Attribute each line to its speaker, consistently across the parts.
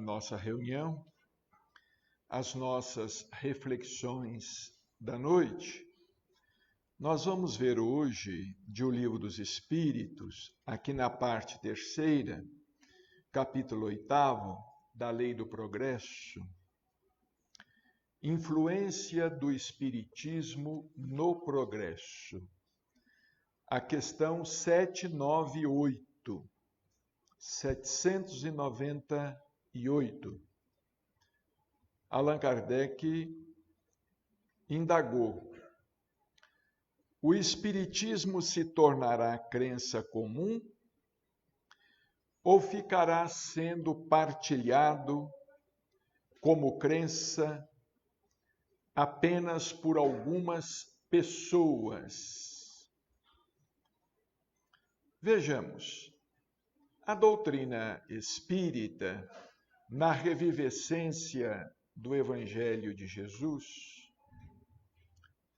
Speaker 1: nossa reunião, as nossas reflexões da noite. Nós vamos ver hoje, de O Livro dos Espíritos, aqui na parte 3ª, capítulo 8º, da Lei do Progresso, influência do Espiritismo no progresso. A questão 798, 798. Allan Kardec indagou: o Espiritismo se tornará crença comum ou ficará sendo partilhado como crença apenas por algumas pessoas? Vejamos, a doutrina espírita, na revivescência do Evangelho de Jesus,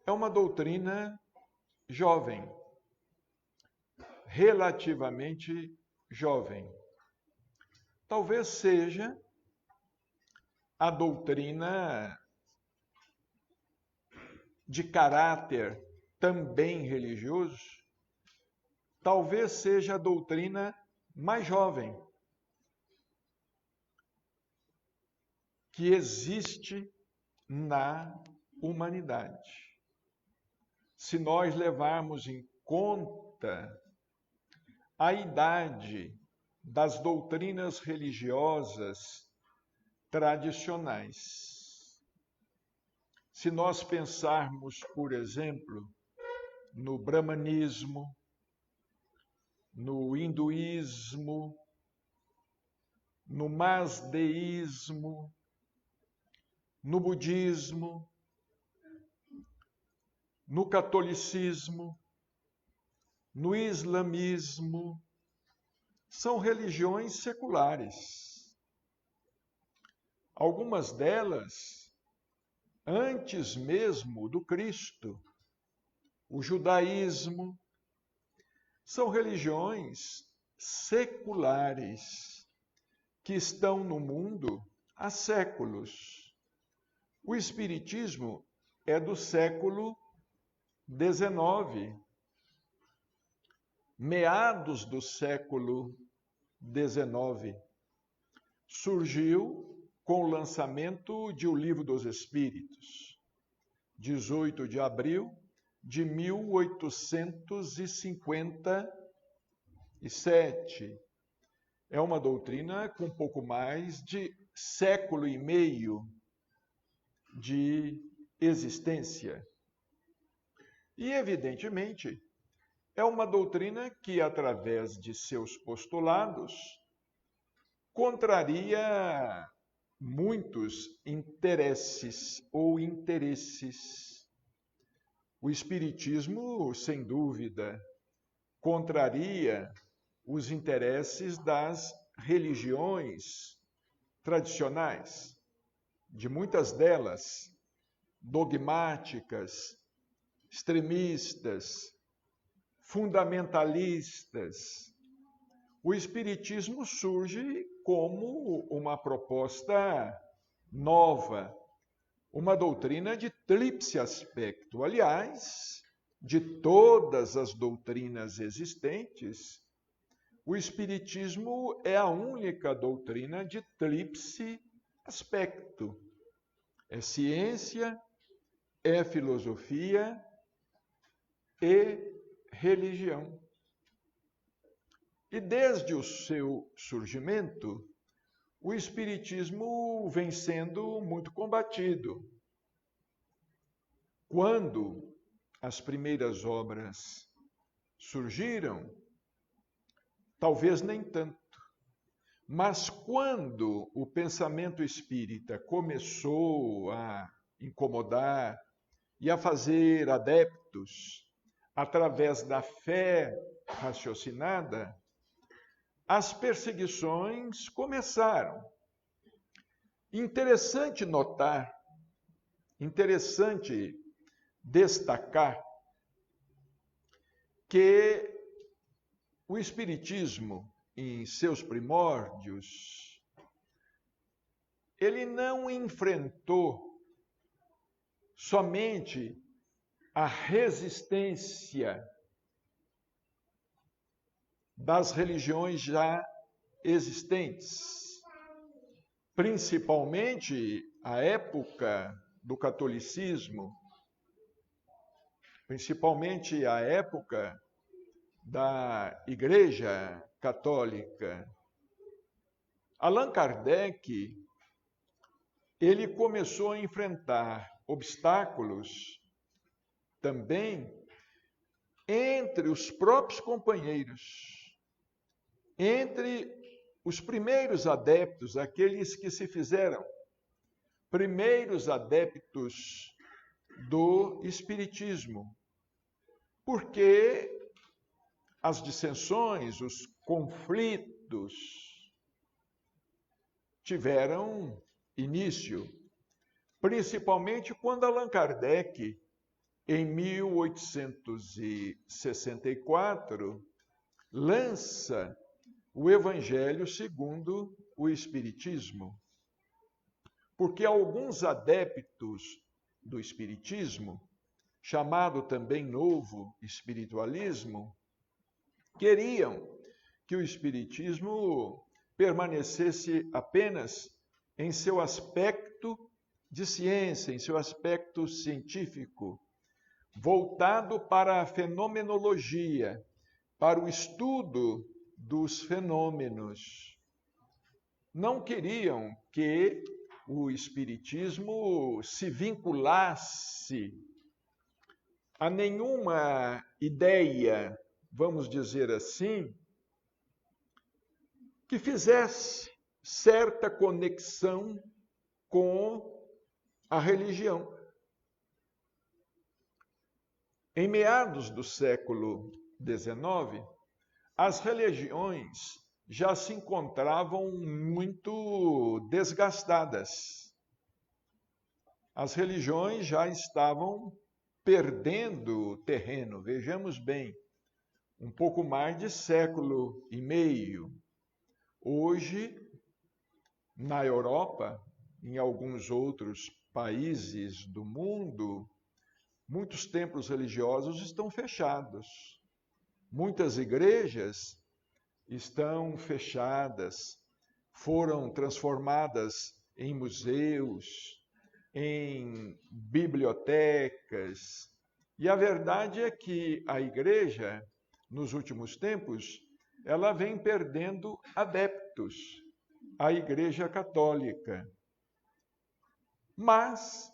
Speaker 1: é uma doutrina jovem, relativamente jovem. Talvez seja a doutrina de caráter também religioso, talvez seja a doutrina mais jovem que existe na humanidade. Se nós levarmos em conta a idade das doutrinas religiosas tradicionais. Se nós pensarmos, por exemplo, no brahmanismo, no hinduísmo, no masdeísmo, no budismo, no catolicismo, no islamismo, são religiões seculares. Algumas delas antes mesmo do Cristo. O judaísmo são religiões seculares que estão no mundo há séculos. O Espiritismo é do século XIX, meados do século XIX. Surgiu com o lançamento de O Livro dos Espíritos, 18 de abril de 1857. É uma doutrina com pouco mais de século e meio de existência. E, evidentemente, é uma doutrina que, através de seus postulados, contraria muitos interesses ou interesses. O Espiritismo, sem dúvida, contraria os interesses das religiões tradicionais, de muitas delas dogmáticas, extremistas, fundamentalistas. O Espiritismo surge como uma proposta nova, uma doutrina de tríplice aspecto. Aliás, de todas as doutrinas existentes, o Espiritismo é a única doutrina de tríplice aspecto. É ciência, é filosofia e religião. E desde o seu surgimento, o Espiritismo vem sendo muito combatido. Quando as primeiras obras surgiram, talvez nem tanto. Mas quando o pensamento espírita começou a incomodar e a fazer adeptos através da fé raciocinada, as perseguições começaram. Interessante notar, interessante destacar que o Espiritismo, em seus primórdios, ele não enfrentou somente a resistência das religiões já existentes, principalmente a época do catolicismo, principalmente a época da Igreja Católica. Allan Kardec, ele começou a enfrentar obstáculos também entre os próprios companheiros, entre os primeiros adeptos, aqueles que se fizeram primeiros adeptos do Espiritismo, porque as dissensões, os conflitos tiveram início, principalmente quando Allan Kardec, em 1864, lança o Evangelho segundo o Espiritismo. Porque alguns adeptos do Espiritismo, chamado também Novo Espiritualismo, queriam que o Espiritismo permanecesse apenas em seu aspecto de ciência, em seu aspecto científico, voltado para a fenomenologia, para o estudo dos fenômenos. Não queriam que o Espiritismo se vinculasse a nenhuma ideia, vamos dizer assim, que fizesse certa conexão com a religião. Em meados do século XIX, as religiões já se encontravam muito desgastadas. As religiões já estavam perdendo terreno. Vejamos bem, um pouco mais de século e meio. Hoje, na Europa, em alguns outros países do mundo, muitos templos religiosos estão fechados. Muitas igrejas estão fechadas, foram transformadas em museus, em bibliotecas. E a verdade é que a igreja, nos últimos tempos, ela vem perdendo adeptos, a Igreja Católica. Mas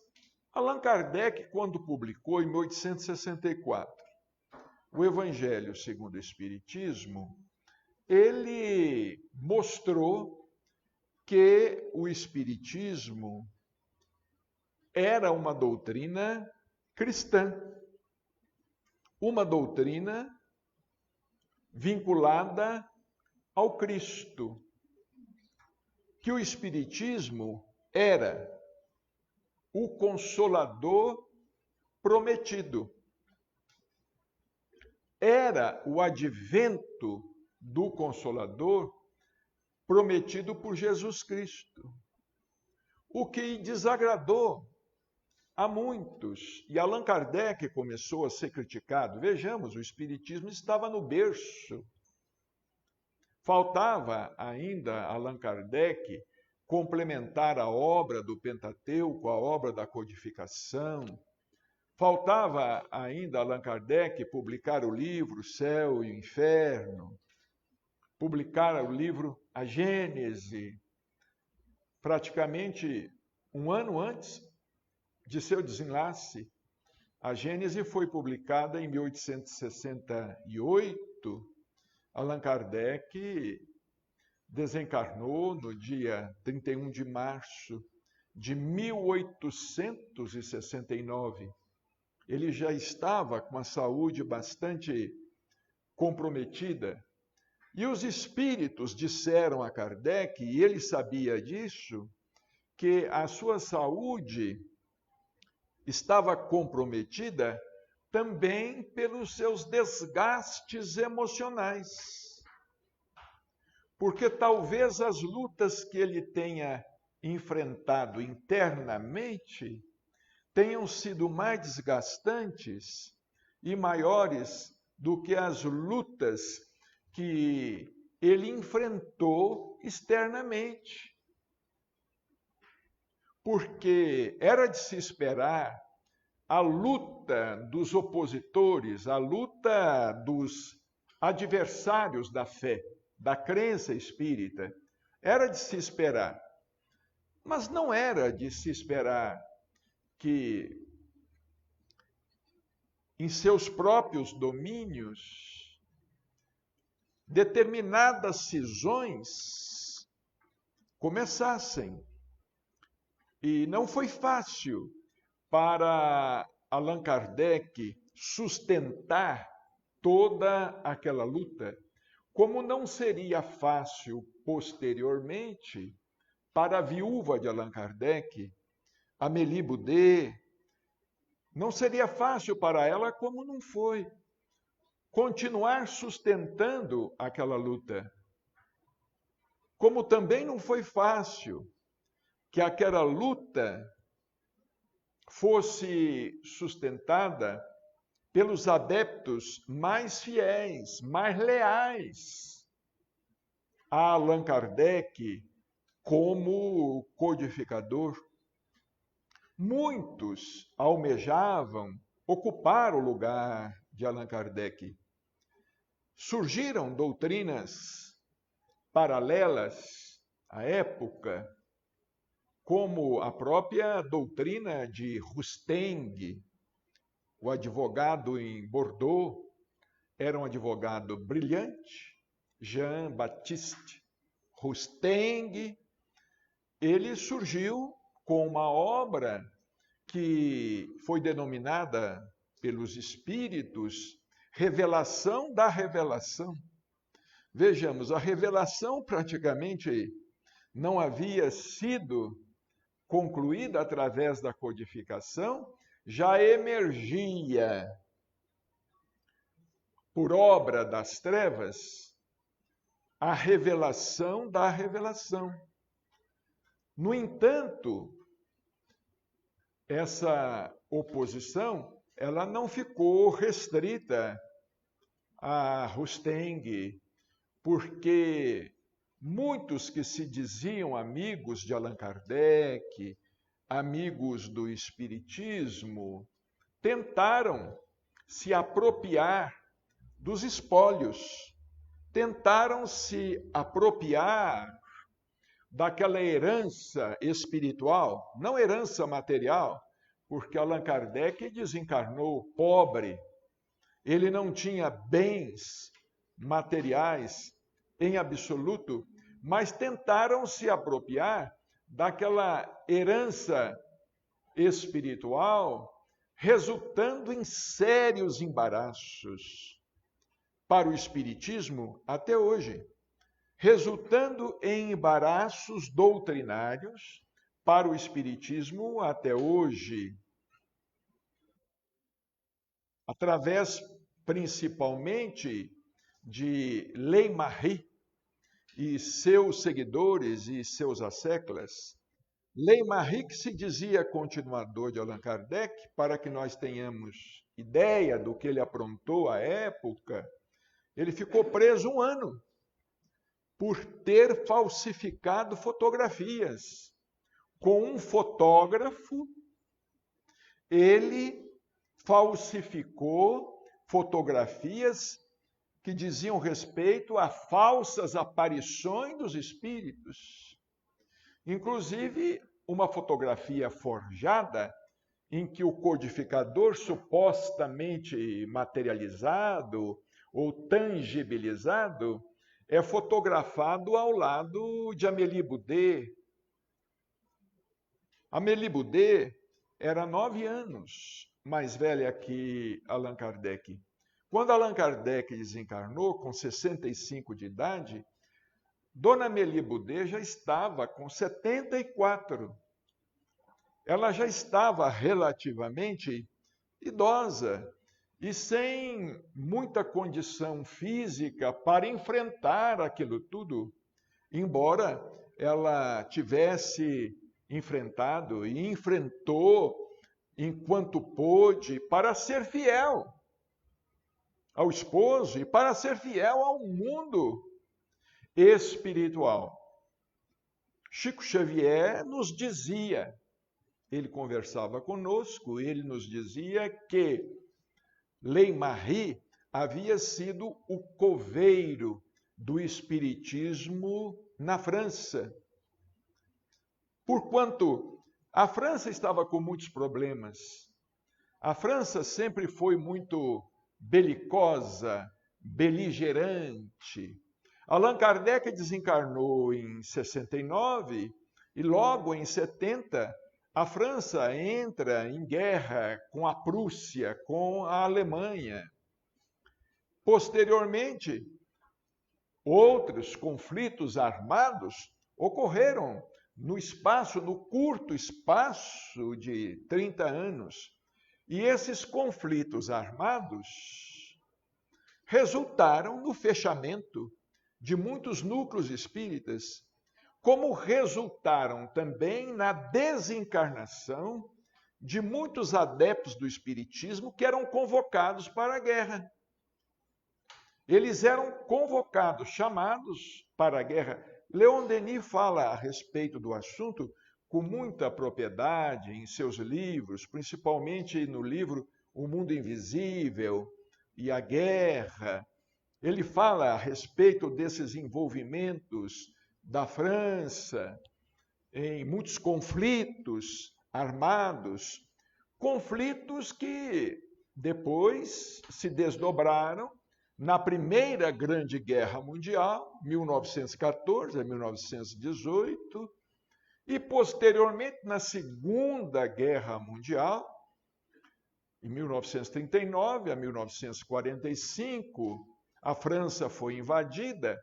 Speaker 1: Allan Kardec, quando publicou em 1864 o Evangelho segundo o Espiritismo, ele mostrou que o Espiritismo era uma doutrina cristã, uma doutrina vinculada ao Cristo, que o Espiritismo era o Consolador prometido, era o advento do Consolador prometido por Jesus Cristo, o que desagradou a muitos. E Allan Kardec começou a ser criticado. Vejamos, o Espiritismo estava no berço. Faltava ainda a Allan Kardec complementar a obra do Pentateuco, a obra da codificação. Faltava ainda a Allan Kardec publicar o livro Céu e o Inferno, publicar o livro A Gênese, praticamente um ano antes de seu desenlace. A Gênese foi publicada em 1868. Allan Kardec desencarnou no dia 31 de março de 1869. Ele já estava com a saúde bastante comprometida. E os espíritos disseram a Kardec, e ele sabia disso, que a sua saúde estava comprometida também pelos seus desgastes emocionais. Porque talvez as lutas que ele tenha enfrentado internamente tenham sido mais desgastantes e maiores do que as lutas que ele enfrentou externamente. Porque era de se esperar a luta dos opositores, a luta dos adversários da fé, da crença espírita. Era de se esperar. Mas não era de se esperar que, em seus próprios domínios, determinadas cisões começassem. E não foi fácil para Allan Kardec sustentar toda aquela luta, como não seria fácil posteriormente para a viúva de Allan Kardec, Amélie Boudet. Não seria fácil para ela, como não foi, continuar sustentando aquela luta. Como também não foi fácil que aquela luta fosse sustentada pelos adeptos mais fiéis, mais leais a Allan Kardec como codificador. Muitos almejavam ocupar o lugar de Allan Kardec. Surgiram doutrinas paralelas à época, como a própria doutrina de Rusteng, o advogado em Bordeaux, era um advogado brilhante, Jean-Baptiste Rusteng. Ele surgiu com uma obra que foi denominada pelos espíritos Revelação da Revelação. Vejamos, a revelação praticamente não havia sido concluída através da codificação, já emergia por obra das trevas a revelação da revelação. No entanto, essa oposição, ela não ficou restrita a Rusteng, porque muitos que se diziam amigos de Allan Kardec, amigos do Espiritismo, tentaram se apropriar dos espólios, tentaram se apropriar daquela herança espiritual, não herança material, porque Allan Kardec desencarnou pobre, ele não tinha bens materiais em absoluto, mas tentaram se apropriar daquela herança espiritual, resultando em sérios embaraços para o espiritismo até hoje, resultando em embaraços doutrinários para o espiritismo até hoje, através principalmente de Ley-Marie e seus seguidores e seus asseclas. Ley-Marie, que se dizia continuador de Allan Kardec, para que nós tenhamos ideia do que ele aprontou à época, ele ficou preso 1 ano por ter falsificado fotografias. Com um fotógrafo, ele falsificou fotografias que diziam respeito a falsas aparições dos espíritos. Inclusive, uma fotografia forjada em que o codificador supostamente materializado ou tangibilizado é fotografado ao lado de Amélie Boudet. Amélie Boudet era 9 anos mais velha que Allan Kardec. Quando Allan Kardec desencarnou, com 65 de idade, Dona Amélie Boudet já estava com 74. Ela já estava relativamente idosa e sem muita condição física para enfrentar aquilo tudo, embora ela tivesse enfrentado e enfrentou enquanto pôde para ser fiel ao esposo e para ser fiel ao mundo espiritual. Chico Xavier nos dizia, ele conversava conosco, ele nos dizia que Leymarie havia sido o coveiro do espiritismo na França. Porquanto a França estava com muitos problemas. A França sempre foi muito belicosa, beligerante. Allan Kardec desencarnou em 69 e logo em 70 a França entra em guerra com a Prússia, com a Alemanha. Posteriormente, outros conflitos armados ocorreram no curto espaço de 30 anos. E esses conflitos armados resultaram no fechamento de muitos núcleos espíritas, como resultaram também na desencarnação de muitos adeptos do espiritismo que eram convocados para a guerra. Eles eram convocados, chamados para a guerra. Leon Denis fala a respeito do assunto com muita propriedade em seus livros, principalmente no livro O Mundo Invisível e a Guerra. Ele fala a respeito desses envolvimentos da França em muitos conflitos armados, conflitos que depois se desdobraram na Primeira Grande Guerra Mundial, 1914 a 1918, e posteriormente na Segunda Guerra Mundial, em 1939 a 1945, a França foi invadida,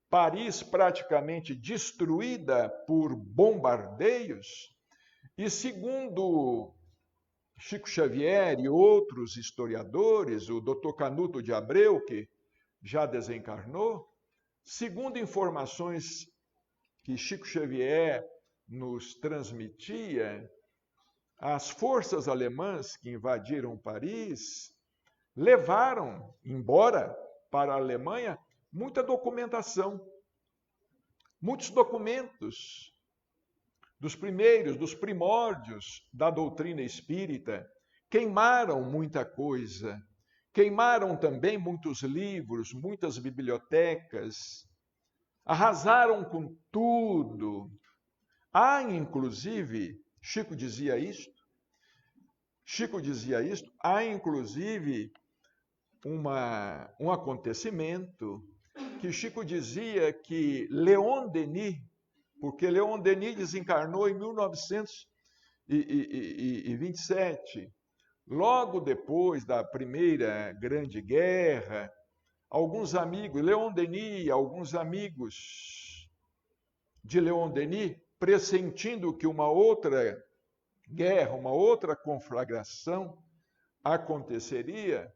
Speaker 1: Paris praticamente destruída por bombardeios, e segundo Chico Xavier e outros historiadores, o Dr. Canuto de Abreu, que já desencarnou, segundo informações que Chico Xavier nos transmitia, as forças alemãs que invadiram Paris levaram embora para a Alemanha muita documentação, muitos documentos dos primórdios da doutrina espírita, queimaram muita coisa, queimaram também muitos livros, muitas bibliotecas, arrasaram com tudo. Há, inclusive, Chico dizia isto, há, inclusive, um acontecimento que Chico dizia que Leon Denis, porque Leon Denis desencarnou em 1927, logo depois da Primeira Grande Guerra, alguns amigos de Leon Denis, pressentindo que uma outra guerra, uma outra conflagração aconteceria,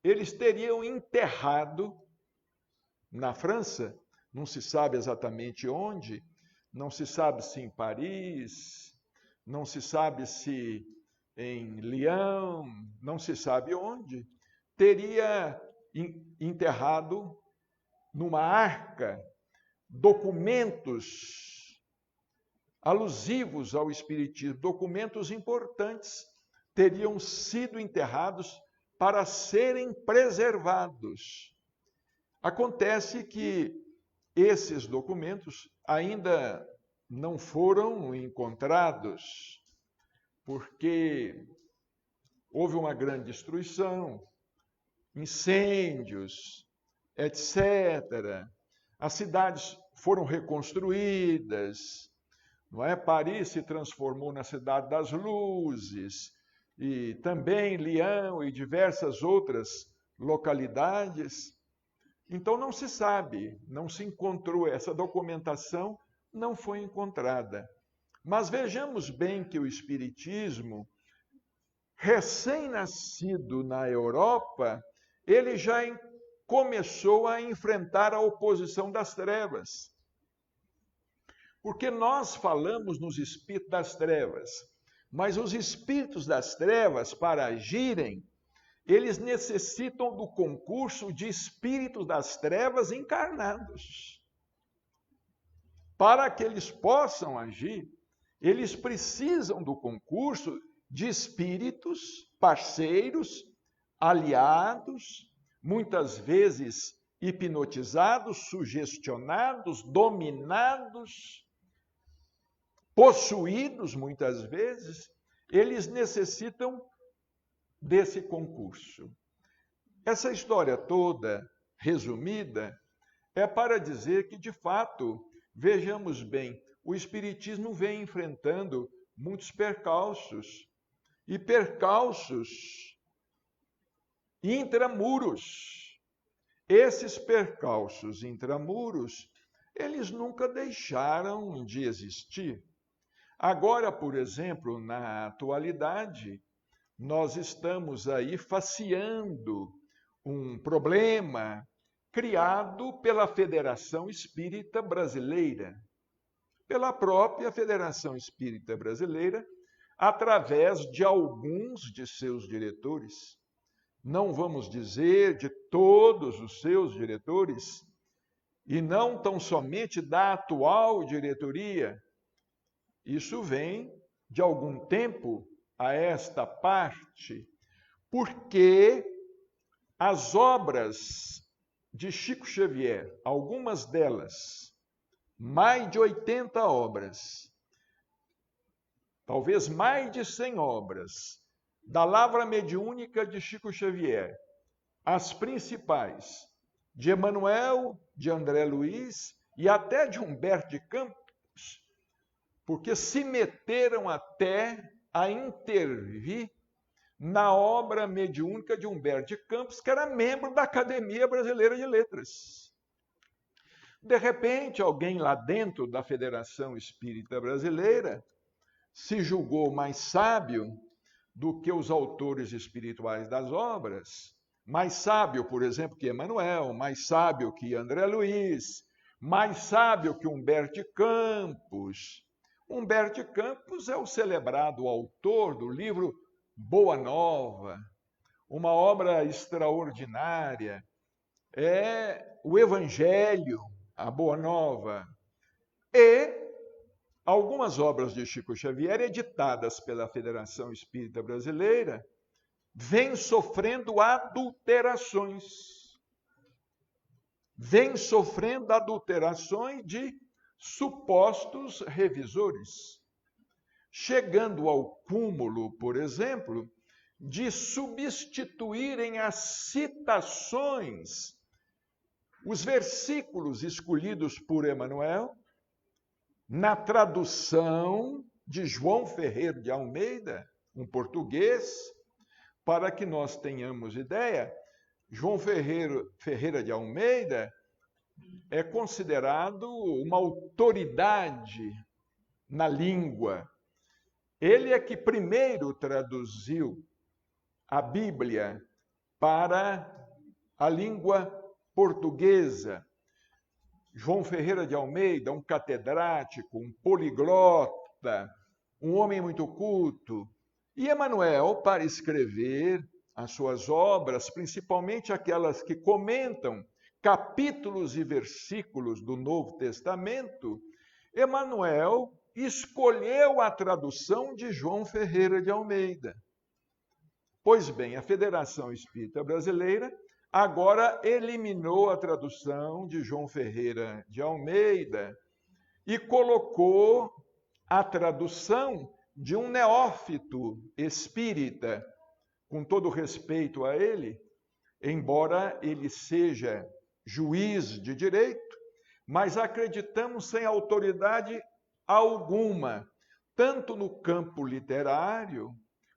Speaker 1: eles teriam enterrado na França, não se sabe exatamente onde, não se sabe se em Paris, não se sabe se em Lyon, não se sabe onde, teria enterrado numa arca documentos alusivos ao Espiritismo, documentos importantes, teriam sido enterrados para serem preservados. Acontece que esses documentos ainda não foram encontrados, porque houve uma grande destruição, incêndios, etc. As cidades foram reconstruídas, não é? Paris se transformou na cidade das luzes, e também Lyon e diversas outras localidades. Então não se sabe, não se encontrou, essa documentação não foi encontrada. Mas vejamos bem que o Espiritismo, recém-nascido na Europa, ele já começou a enfrentar a oposição das trevas. Porque nós falamos nos espíritos das trevas, mas os espíritos das trevas, para agirem, eles necessitam do concurso de espíritos das trevas encarnados. Para que eles possam agir, eles precisam do concurso de espíritos parceiros, aliados, muitas vezes hipnotizados, sugestionados, dominados, possuídos muitas vezes, eles necessitam desse concurso. Essa história toda, resumida, é para dizer que, de fato, vejamos bem, o Espiritismo vem enfrentando muitos percalços, e percalços intramuros. Esses percalços intramuros, eles nunca deixaram de existir. Agora, por exemplo, na atualidade, nós estamos aí faceando um problema criado pela Federação Espírita Brasileira, pela própria Federação Espírita Brasileira, através de alguns de seus diretores. Não vamos dizer de todos os seus diretores, e não tão somente da atual diretoria. Isso vem de algum tempo a esta parte, porque as obras de Chico Xavier, algumas delas, mais de 80 obras, talvez mais de 100 obras, da Lavra Mediúnica de Chico Xavier, as principais, de Emmanuel, de André Luiz e até de Humberto de Campos, porque se meteram até a intervir na obra mediúnica de Humberto de Campos, que era membro da Academia Brasileira de Letras. De repente, alguém lá dentro da Federação Espírita Brasileira se julgou mais sábio do que os autores espirituais das obras, mais sábio, por exemplo, que Emmanuel, mais sábio que André Luiz, mais sábio que Humberto de Campos. Humberto de Campos é o celebrado autor do livro Boa Nova, uma obra extraordinária. É o Evangelho, a Boa Nova. E algumas obras de Chico Xavier, editadas pela Federação Espírita Brasileira, vêm sofrendo adulterações. Vêm sofrendo adulterações de supostos revisores, chegando ao cúmulo, por exemplo, de substituírem as citações, os versículos escolhidos por Emmanuel, na tradução de João Ferreira de Almeida, um português, para que nós tenhamos ideia. João Ferreira de Almeida é considerado uma autoridade na língua. Ele é que primeiro traduziu a Bíblia para a língua portuguesa. João Ferreira de Almeida, um catedrático, um poliglota, um homem muito culto. E Emmanuel, para escrever as suas obras, principalmente aquelas que comentam capítulos e versículos do Novo Testamento, Emmanuel escolheu a tradução de João Ferreira de Almeida. Pois bem, a Federação Espírita Brasileira agora eliminou a tradução de João Ferreira de Almeida e colocou a tradução de um neófito espírita, com todo respeito a ele, embora ele seja juiz de direito, mas acreditamos sem autoridade alguma, tanto no campo literário,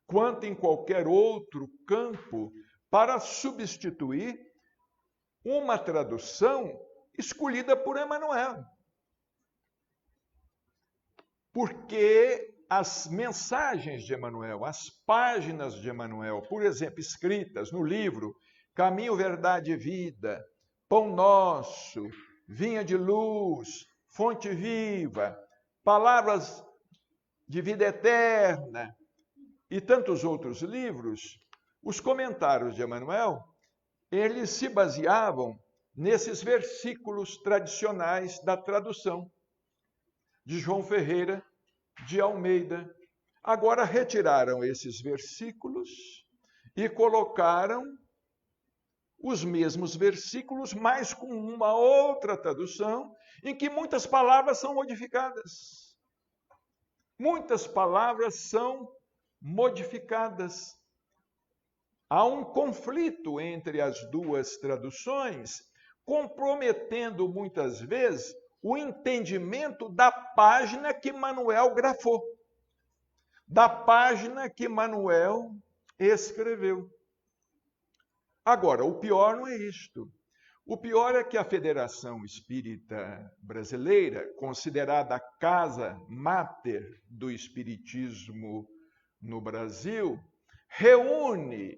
Speaker 1: quanto em qualquer outro campo, para substituir uma tradução escolhida por Emmanuel. Porque as mensagens de Emmanuel, as páginas de Emmanuel, por exemplo, escritas no livro Caminho, Verdade e Vida, Pão Nosso, Vinha de Luz, Fonte Viva, Palavras de Vida Eterna e tantos outros livros, os comentários de Emmanuel, eles se baseavam nesses versículos tradicionais da tradução de João Ferreira de Almeida. Agora retiraram esses versículos e colocaram os mesmos versículos, mas com uma outra tradução, em que muitas palavras são modificadas. Muitas palavras são modificadas. Há um conflito entre as duas traduções, comprometendo muitas vezes o entendimento da página que Manuel grafou, da página que Manuel escreveu. Agora, o pior não é isto. O pior é que a Federação Espírita Brasileira, considerada a casa máter do espiritismo no Brasil, reúne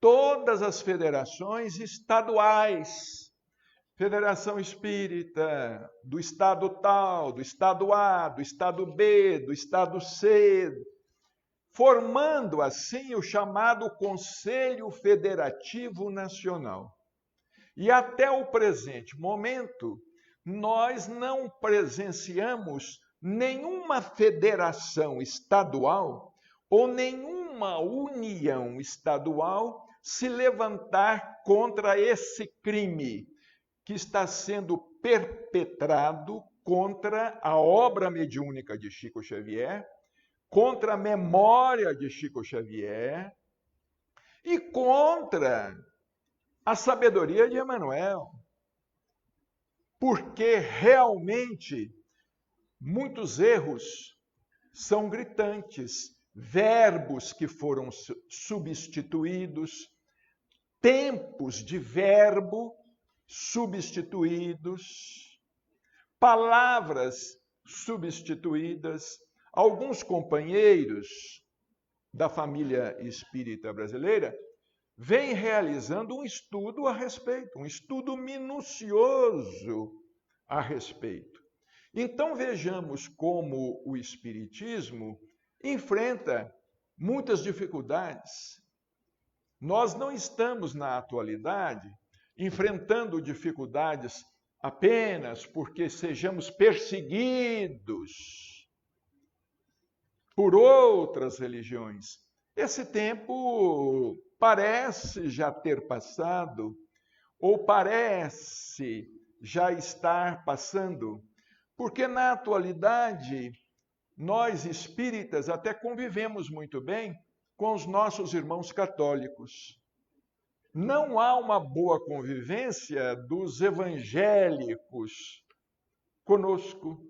Speaker 1: todas as federações estaduais. Federação Espírita do Estado tal, do Estado A, do Estado B, do Estado C, formando assim o chamado Conselho Federativo Nacional. E até o presente momento, nós não presenciamos nenhuma federação estadual ou nenhuma união estadual se levantar contra esse crime que está sendo perpetrado contra a obra mediúnica de Chico Xavier, contra a memória de Chico Xavier e contra a sabedoria de Emmanuel. Porque realmente muitos erros são gritantes, verbos que foram substituídos, tempos de verbo substituídos, palavras substituídas. Alguns companheiros da família espírita brasileira vêm realizando um estudo a respeito, um estudo minucioso a respeito. Então vejamos como o espiritismo enfrenta muitas dificuldades. Nós não estamos na atualidade enfrentando dificuldades apenas porque sejamos perseguidos por outras religiões. Esse tempo parece já ter passado, ou parece já estar passando, porque na atualidade nós espíritas até convivemos muito bem com os nossos irmãos católicos. Não há uma boa convivência dos evangélicos conosco.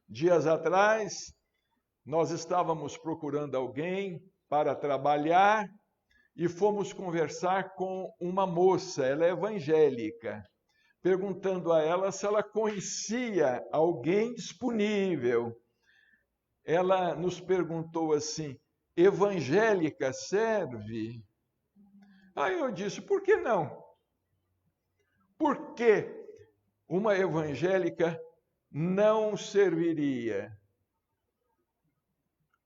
Speaker 1: Dias atrás, nós estávamos procurando alguém para trabalhar e fomos conversar com uma moça, ela é evangélica, perguntando a ela se ela conhecia alguém disponível. Ela nos perguntou assim: evangélica serve? Aí eu disse: por que não? Por que uma evangélica não serviria?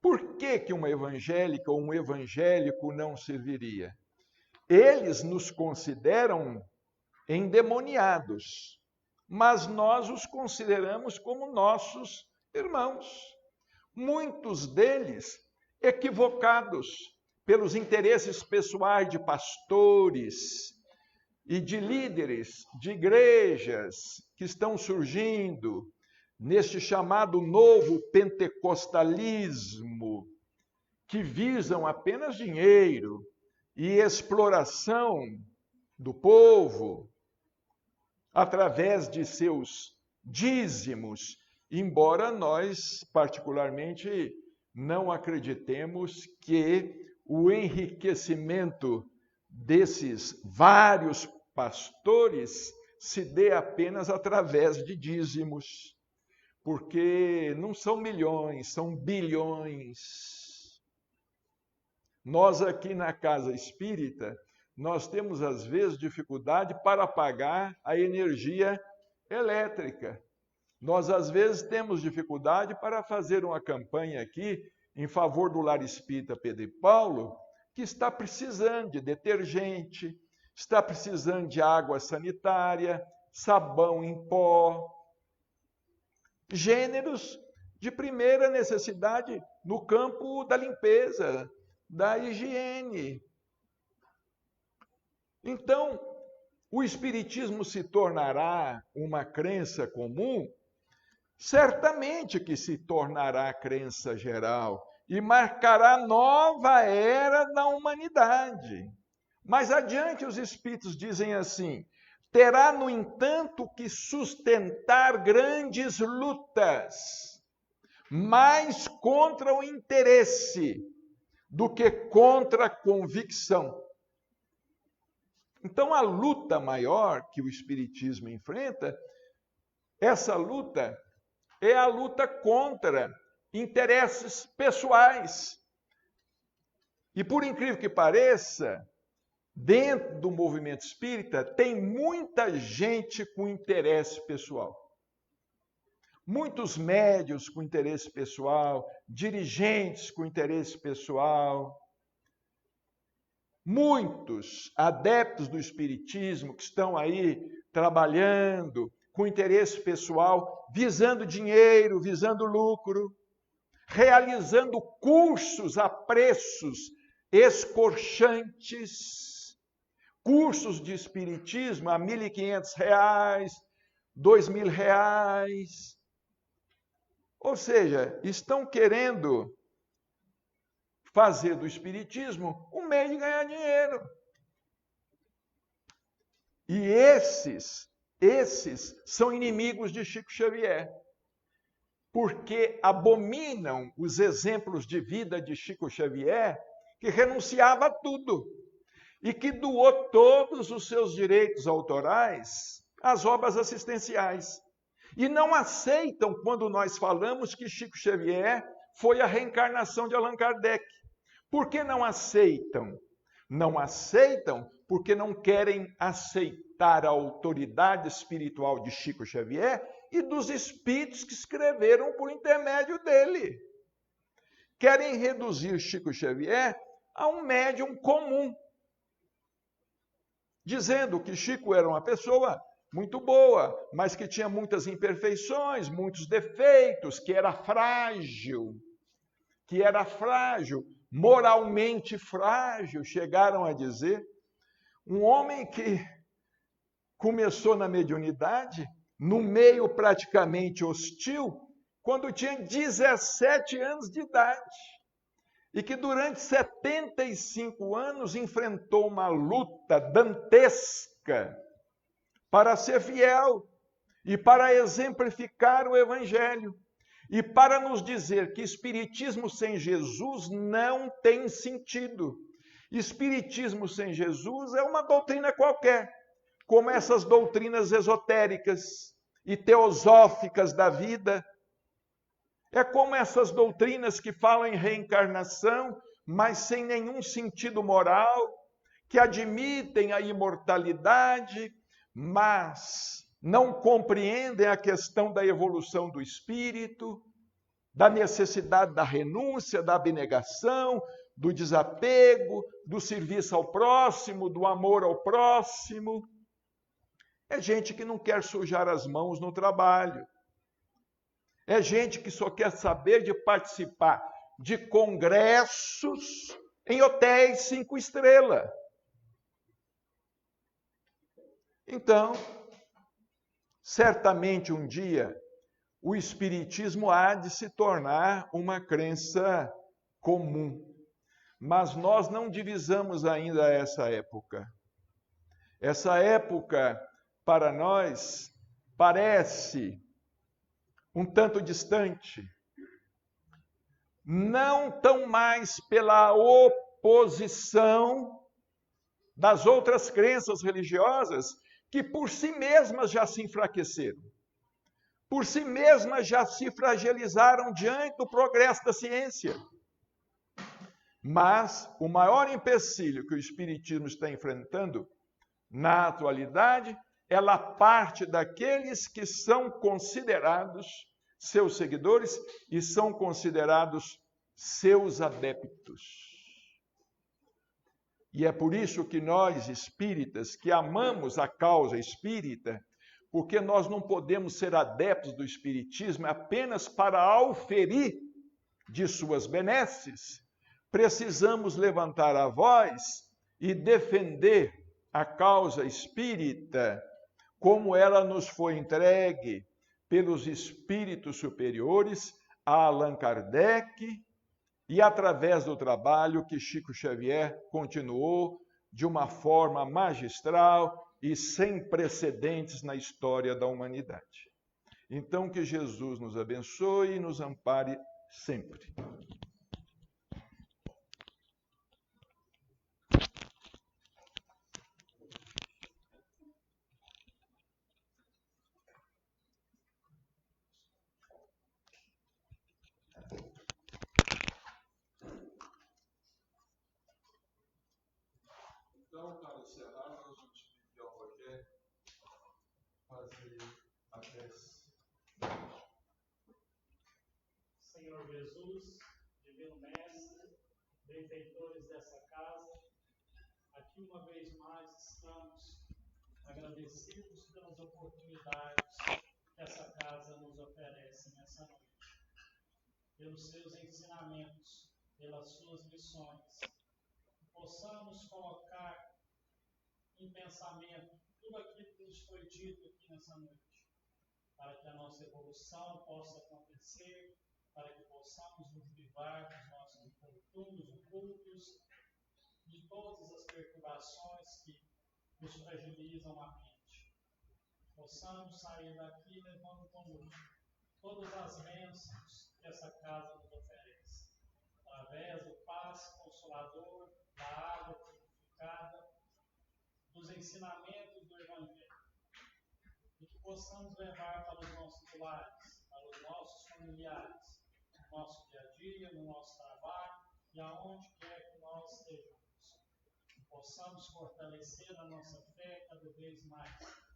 Speaker 1: Por que uma evangélica ou um evangélico não serviria? Eles nos consideram endemoniados, mas nós os consideramos como nossos irmãos. Muitos deles equivocados pelos interesses pessoais de pastores e de líderes de igrejas que estão surgindo neste chamado novo pentecostalismo, que visam apenas dinheiro e exploração do povo através de seus dízimos, embora nós, particularmente, não acreditemos que o enriquecimento desses vários pastores se dê apenas através de dízimos, porque não são milhões, são bilhões. Nós aqui na Casa Espírita, nós temos às vezes dificuldade para pagar a energia elétrica. Nós, às vezes, temos dificuldade para fazer uma campanha aqui em favor do Lar Espírita Pedro e Paulo, que está precisando de detergente, está precisando de água sanitária, sabão em pó, gêneros de primeira necessidade no campo da limpeza, da higiene. Então, o Espiritismo se tornará uma crença comum? Certamente que se tornará crença geral e marcará nova era da humanidade. Mais adiante, os Espíritos dizem assim: terá, no entanto, que sustentar grandes lutas, mais contra o interesse do que contra a convicção. Então, a luta maior que o Espiritismo enfrenta, essa luta é a luta contra interesses pessoais. E, por incrível que pareça, dentro do movimento espírita, tem muita gente com interesse pessoal. Muitos médiuns com interesse pessoal, dirigentes com interesse pessoal, muitos adeptos do espiritismo que estão aí trabalhando com interesse pessoal, visando dinheiro, visando lucro, realizando cursos a preços escorchantes, cursos de espiritismo a R$ 1.500, R$ 2.000. Ou seja, estão querendo fazer do espiritismo um meio de ganhar dinheiro. E esses são inimigos de Chico Xavier, porque abominam os exemplos de vida de Chico Xavier, que renunciava a tudo e que doou todos os seus direitos autorais às obras assistenciais. E não aceitam quando nós falamos que Chico Xavier foi a reencarnação de Allan Kardec. Por que não aceitam? Não aceitam porque não querem aceitar a autoridade espiritual de Chico Xavier e dos espíritos que escreveram por intermédio dele. Querem reduzir Chico Xavier a um médium comum, dizendo que Chico era uma pessoa muito boa, mas que tinha muitas imperfeições, muitos defeitos, que era frágil, moralmente frágil, chegaram a dizer. Um homem que começou na mediunidade, no meio praticamente hostil, quando tinha 17 anos de idade, e que durante 75 anos enfrentou uma luta dantesca para ser fiel e para exemplificar o Evangelho e para nos dizer que espiritismo sem Jesus não tem sentido. Espiritismo sem Jesus é uma doutrina qualquer, como essas doutrinas esotéricas e teosóficas da vida. É como essas doutrinas que falam em reencarnação, mas sem nenhum sentido moral, que admitem a imortalidade, mas não compreendem a questão da evolução do espírito, da necessidade da renúncia, da abnegação, do desapego, do serviço ao próximo, do amor ao próximo. É gente que não quer sujar as mãos no trabalho. É gente que só quer saber de participar de congressos em hotéis 5 estrelas. Então, certamente um dia o espiritismo há de se tornar uma crença comum. Mas nós não divisamos ainda essa época. Essa época, para nós, parece um tanto distante. Não tão mais pela oposição das outras crenças religiosas, que por si mesmas já se enfraqueceram. Por si mesmas já se fragilizaram diante do progresso da ciência. Mas o maior empecilho que o espiritismo está enfrentando na atualidade ela parte daqueles que são considerados seus seguidores e são considerados seus adeptos. E é por isso que nós, espíritas, que amamos a causa espírita, porque nós não podemos ser adeptos do espiritismo apenas para auferir de suas benesses, precisamos levantar a voz e defender a causa espírita como ela nos foi entregue pelos espíritos superiores a Allan Kardec e através do trabalho que Chico Xavier continuou de uma forma magistral e sem precedentes na história da humanidade. Então, que Jesus nos abençoe e nos ampare sempre. Então, para encerrar, nós vamos pedir ao Rogério fazer a prece.
Speaker 2: Senhor Jesus, Divino Mestre, benfeitores dessa casa, aqui uma vez mais estamos agradecidos pelas oportunidades que essa casa nos oferece nessa noite, pelos seus ensinamentos, pelas suas lições, que possamos colocar em pensamento tudo aquilo que nos foi dito aqui nessa noite, para que a nossa evolução possa acontecer, para que possamos nos livrar dos nossos infortúnios ocultos, de todas as perturbações que nos fragilizam a mente. Possamos sair daqui levando conosco todas as bênçãos que essa casa nos oferece, através do passe consolador, da água purificada, dos ensinamentos do Evangelho, e que possamos levar para os nossos lares, para os nossos familiares, no nosso dia a dia, no nosso trabalho e aonde quer que nós estejamos. Que possamos fortalecer a nossa fé cada vez mais,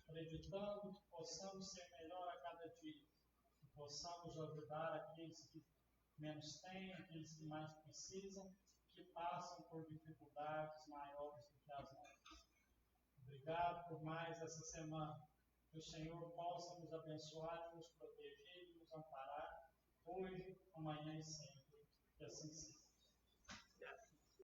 Speaker 2: acreditando que possamos ser melhor a cada dia, que possamos ajudar aqueles que menos têm, aqueles que mais precisam, que passam por dificuldades maiores do que as nossas. Obrigado por mais essa semana. Que o Senhor possa nos abençoar, nos proteger e nos amparar, hoje, amanhã e sempre. Que assim seja.